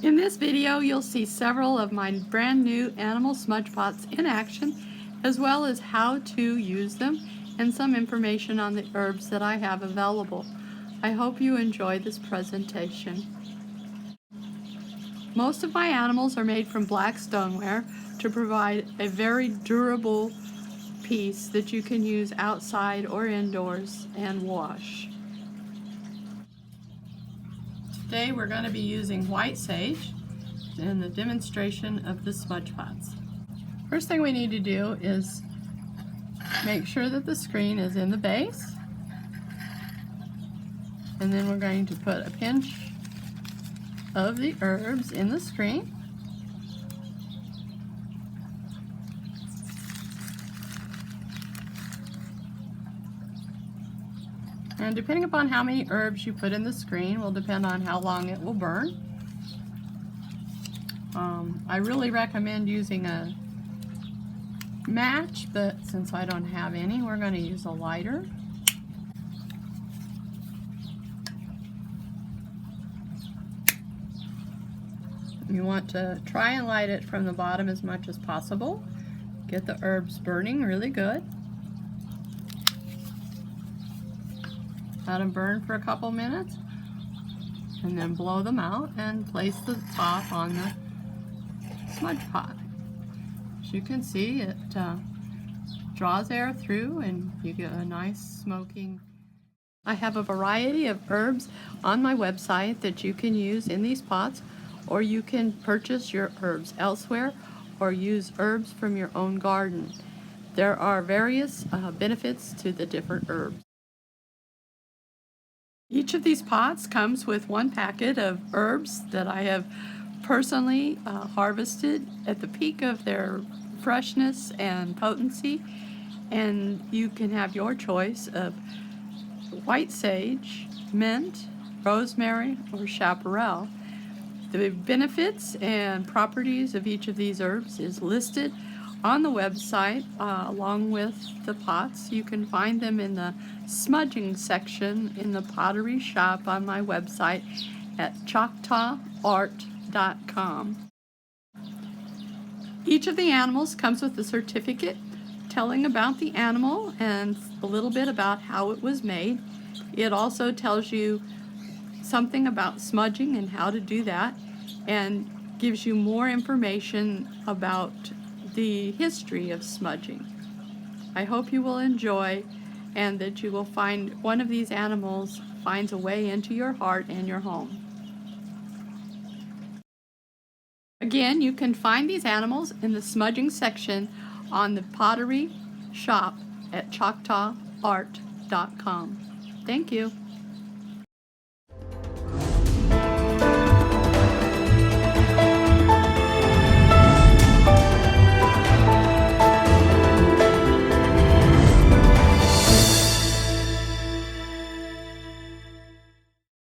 In this video, you'll see several of my brand new animal smudge pots in action, as well as how to use them and some information on the herbs that I have available. I hope you enjoy this presentation. Most of my animals are made from black stoneware to provide a very durable piece that you can use outside or indoors and wash. Today we're going to be using white sage in the demonstration of the smudge pots. First thing we need to do is make sure that the screen is in the base, and then we're going to put a pinch of the herbs in the screen. And depending upon how many herbs you put in the screen will depend on how long it will burn. I really recommend using a match, but since I don't have any, we're going to use a lighter. You want to try and light it from the bottom as much as possible. Get the herbs burning really good. Let them burn for a couple minutes and then blow them out and place the top on the smudge pot. As you can see, it draws air through and you get a nice smoking. I have a variety of herbs on my website that you can use in these pots, or you can purchase your herbs elsewhere or use herbs from your own garden. There are various benefits to the different herbs. Each of these pots comes with one packet of herbs that I have personally harvested at the peak of their freshness and potency, and you can have your choice of white sage, mint, rosemary, or chaparral. The benefits and properties of each of these herbs is listed on the website along with the pots. You can find them in the smudging section in the pottery shop on my website at choctawart.com. Each of the animals comes with a certificate telling about the animal and a little bit about how it was made. It also tells you something about smudging and how to do that, and gives you more information about the history of smudging. I hope you will enjoy, and that you will find one of these animals finds a way into your heart and your home. Again, you can find these animals in the smudging section on the pottery shop at choctawart.com. Thank you.